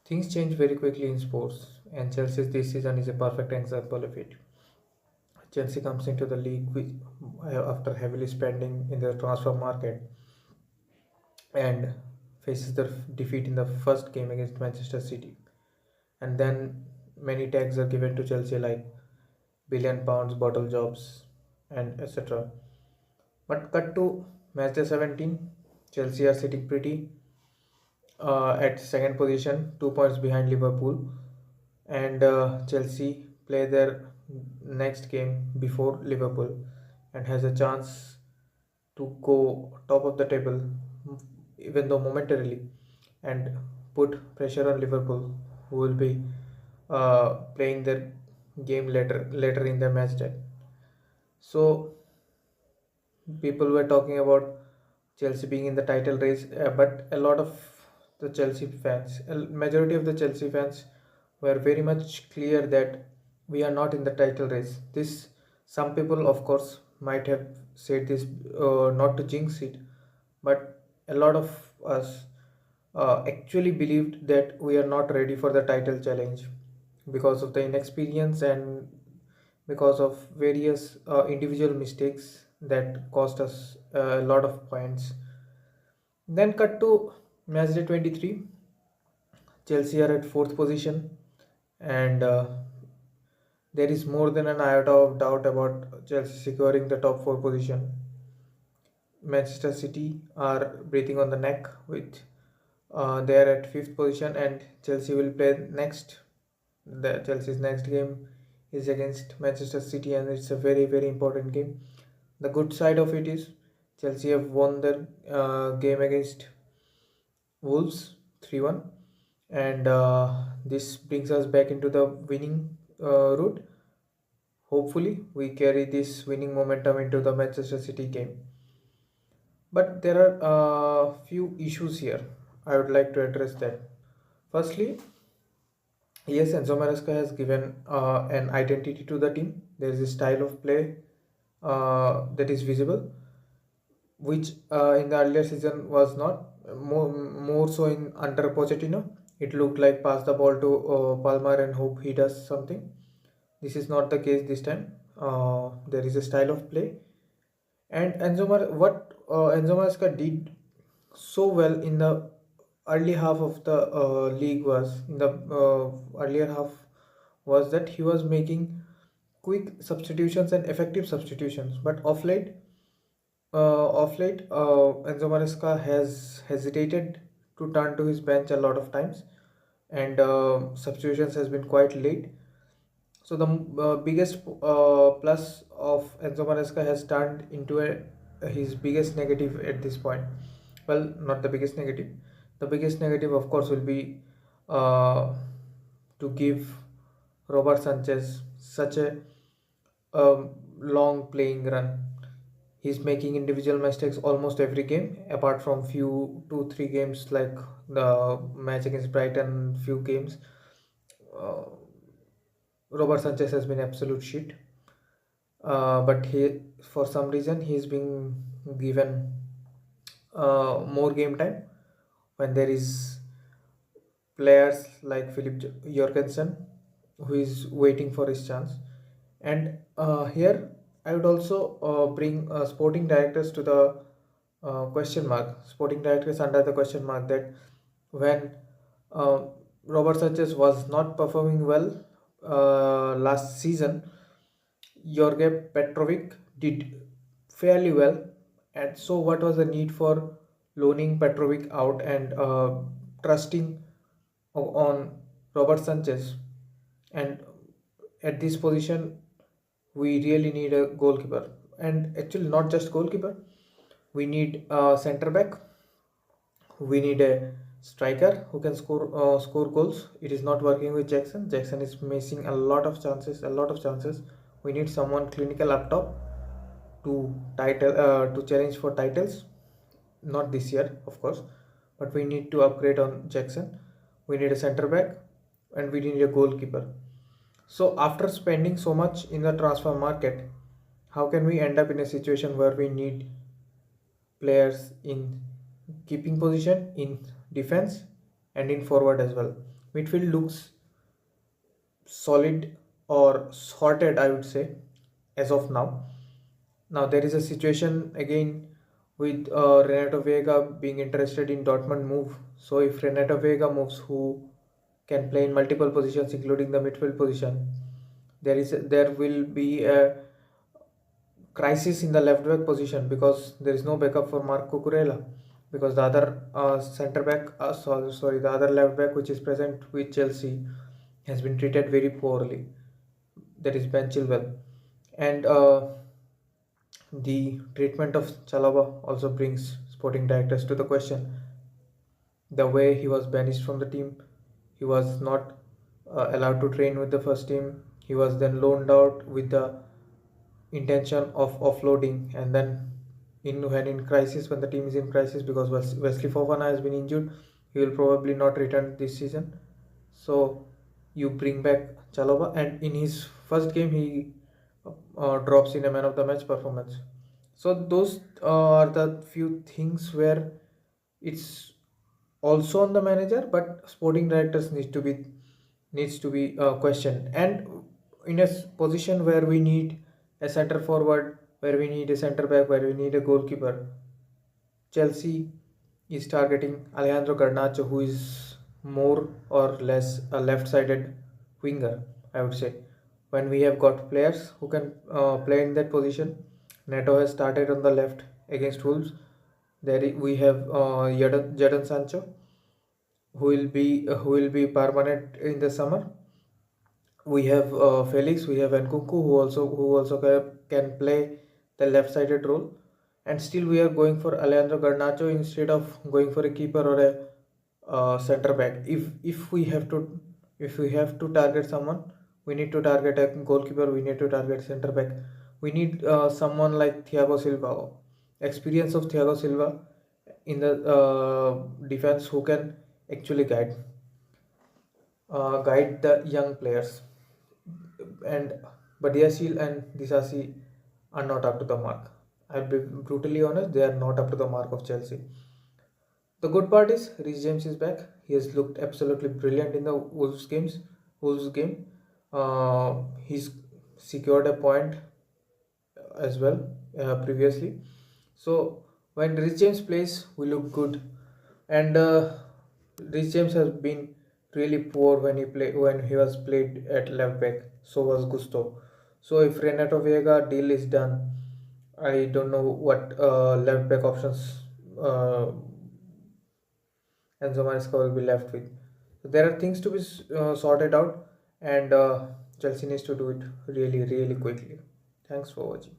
Things change very quickly in sports, and Chelsea's this season is a perfect example of it. Chelsea comes into the league after heavily spending in the transfer market and faces the defeat in the first game against Manchester City. And then many tags are given to Chelsea like billion pounds, bottle jobs, and etc. But cut to match day 17, Chelsea are sitting pretty at second position, 2 points behind Liverpool, and Chelsea play their next game before Liverpool and has a chance to go top of the table, even though momentarily, and put pressure on Liverpool, who will be playing their game later in the match day. So people were talking about Chelsea being in the title race, but a lot of the Chelsea fans, a majority of the Chelsea fans, were very much clear that we are not in the title race. This, some people, of course, might have said this not to jinx it, but a lot of us actually believed that we are not ready for the title challenge because of the inexperience and because of various individual mistakes that cost us a lot of points. Then cut to matchday 23. Chelsea are at fourth position, and there is more than an iota of doubt about Chelsea securing the top four position. Manchester City are breathing on the neck with they are at fifth position, and Chelsea will play next. The Chelsea's next game is against Manchester City, and it's a very important game. The good side of it is Chelsea have won their game against Wolves 3-1, and this brings us back into the winning route. Hopefully, we carry this winning momentum into the Manchester City game. But there are few issues here. I would like to address that. Firstly, yes, Enzo Maresca has given an identity to the team. There is a style of play that is visible, which in the earlier season was not. More so in under Pochettino. It looked like pass the ball to Palmer and hope he does something. This is not the case this time. There is a style of play, and what Enzo Maresca did so well in the early half of the league was in the earlier half was that he was making quick substitutions and effective substitutions. But Enzo Maresca has hesitated to turn to his bench a lot of times, and substitutions has been quite late. So the biggest plus of Enzo Maresca has turned into his biggest negative at this point. Well, not the biggest negative. The biggest negative, of course, will be uh, to give Robert Sanchez such a long playing run. He's making individual mistakes almost every game, apart from few 2-3 games like the match against Brighton. Few games, uh, Robert Sanchez has been absolute shit. But he, for some reason, he's being given more game time when there is players like Philip Jorgensen who is waiting for his chance. And here I would also bring sporting directors to the question mark. Sporting directors under the question mark that when uh, Robert Sanchez was not performing well last season, Jorge Petrovic did fairly well. And so, what was the need for loaning Petrovic out and trusting on Robert Sanchez? And at this position, we really need a goalkeeper. And actually, not just goalkeeper, we need a center back, we need a striker who can score goals. It is not working with Jackson. Jackson is missing a lot of chances, a lot of chances. We need someone clinical up top to challenge for titles. Not this year, of course, but we need to upgrade on Jackson. We need a center back, and we need a goalkeeper. So after spending so much in the transfer market, how can we end up in a situation where we need players in keeping position, in defense, and in forward as well? Midfield looks solid or sorted, I would say, as of now. Now there is a situation again with Renato Vega being interested in Dortmund move. So if Renato Vega moves, who can play in multiple positions, including the midfield position, there will be a crisis in the left back position because there is no backup for Marco Cucurella, because the other centre back, sorry, the other left back which is present with Chelsea has been treated very poorly. That is Ben Chilwell, and the treatment of Chalobah also brings sporting directors to the question. The way he was banished from the team, he was not allowed to train with the first team. He was then loaned out with the intention of offloading, and then in crisis, when the team is in crisis because Wesley Fofana has been injured, he will probably not return this season. So you bring back Chalobah, and in his first game he drops in a man of the match performance. So those are the few things where it's also on the manager, but sporting directors needs to be questioned. And in a position where we need a center forward, where we need a center back, where we need a goalkeeper, Chelsea is targeting Alejandro Garnacho, who is more or less a left-sided winger, I would say. When we have got players who can play in that position, Neto has started on the left against Wolves. We have Jadon Sancho, who will be permanent in the summer. We have Felix, we have Nkunku, who also can play the left-sided role, and still we are going for Alejandro Garnacho instead of going for a keeper or a center back. If we have to target someone, we need to target a goalkeeper. We need to target center back. We need someone like Thiago Silva, experience of Thiago Silva in the defense, who can actually guide the young players. And Badiashile and Disasi are not up to the mark. I'll be brutally honest, they are not up to the mark of Chelsea. The good part is Reece James is back. He has looked absolutely brilliant in the Wolves game. He's secured a point as well previously. So when Reece James plays, we look good, and Reece James has been really poor when he was played at left back. So was Gusto. So if Renato Vega deal is done, I don't know what left back options Enzo Maresca will be left with. So there are things to be sorted out, and Chelsea needs to do it really, really quickly. Thanks for watching.